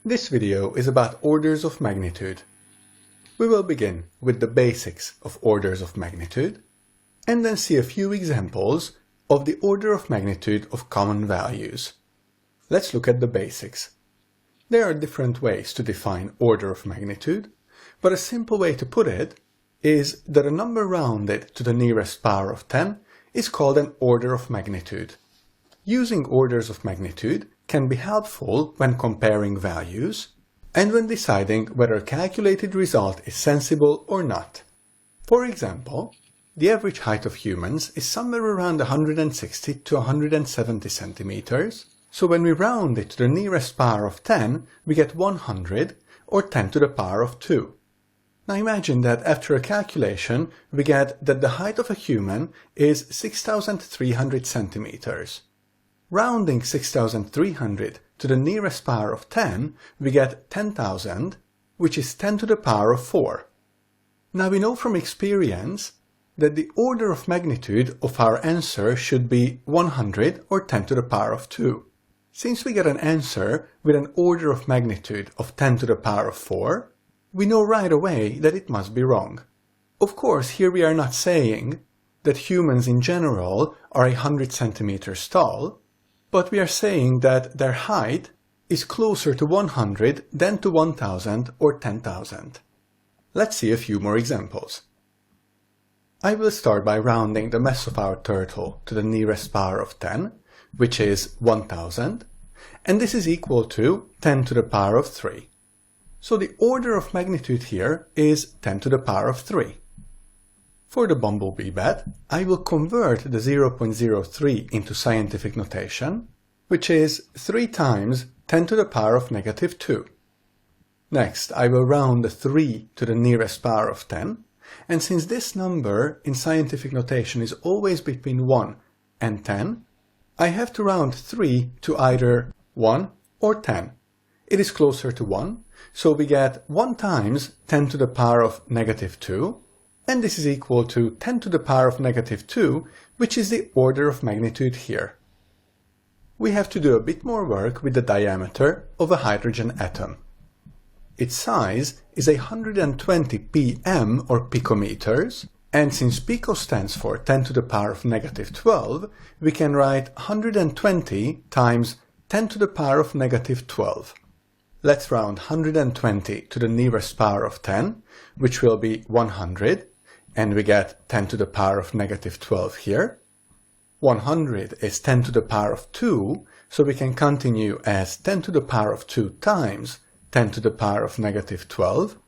This video is about orders of magnitude. We will begin with the basics of orders of magnitude and then see a few examples of the order of magnitude of common values. Let's look at the basics. There are different ways to define order of magnitude, but a simple way to put it is that a number rounded to the nearest power of 10 is called an order of magnitude. Using orders of magnitude can be helpful when comparing values and when deciding whether a calculated result is sensible or not. For example, the average height of humans is somewhere around 160 to 170 centimeters, so when we round it to the nearest power of 10, we get 100 or 10 to the power of 2. Now imagine that after a calculation, we get that the height of a human is 6,300 centimeters. Rounding 6,300 to the nearest power of 10, we get 10,000, which is 10 to the power of 4. Now we know from experience that the order of magnitude of our answer should be 100 or 10 to the power of 2. Since we get an answer with an order of magnitude of 10 to the power of 4, we know right away that it must be wrong. Of course, here we are not saying that humans in general are 100 centimeters tall, but we are saying that their height is closer to 100 than to 1000 or 10,000. Let's see a few more examples. I will start by rounding the mass of our turtle to the nearest power of 10, which is 1000, and this is equal to 10 to the power of 3. So the order of magnitude here is 10 to the power of 3. For the bumblebee bat, I will convert the 0.03 into scientific notation, which is 3 times 10 to the power of negative 2. Next, I will round the 3 to the nearest power of 10, and since this number in scientific notation is always between 1 and 10, I have to round 3 to either 1 or 10. It is closer to 1, so we get 1 times 10 to the power of negative 2, and this is equal to 10 to the power of negative 2, which is the order of magnitude here. We have to do a bit more work with the diameter of a hydrogen atom. Its size is 120 pm or picometers, and since pico stands for 10 to the power of negative 12, we can write 120 times 10 to the power of negative 12. Let's round 120 to the nearest power of 10, which will be 100, and we get 10 to the power of negative 12 here. 100 is 10 to the power of 2, so we can continue as 10 to the power of 2 times 10 to the power of negative 12,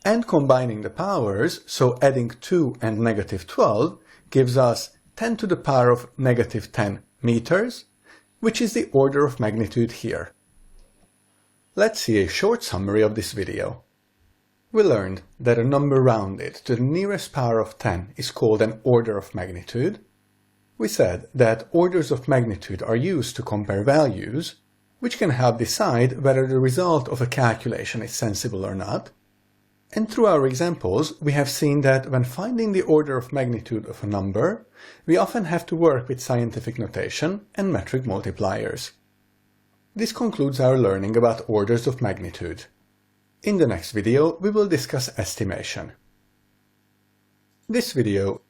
and combining the powers, so adding 2 and negative 12, gives us 10 to the power of negative 10 meters, which is the order of magnitude here. Let's see a short summary of this video. We learned that a number rounded to the nearest power of 10 is called an order of magnitude. We said that orders of magnitude are used to compare values, which can help decide whether the result of a calculation is sensible or not. And through our examples, we have seen that when finding the order of magnitude of a number, we often have to work with scientific notation and metric multipliers. This concludes our learning about orders of magnitude. In the next video, we will discuss estimation. This video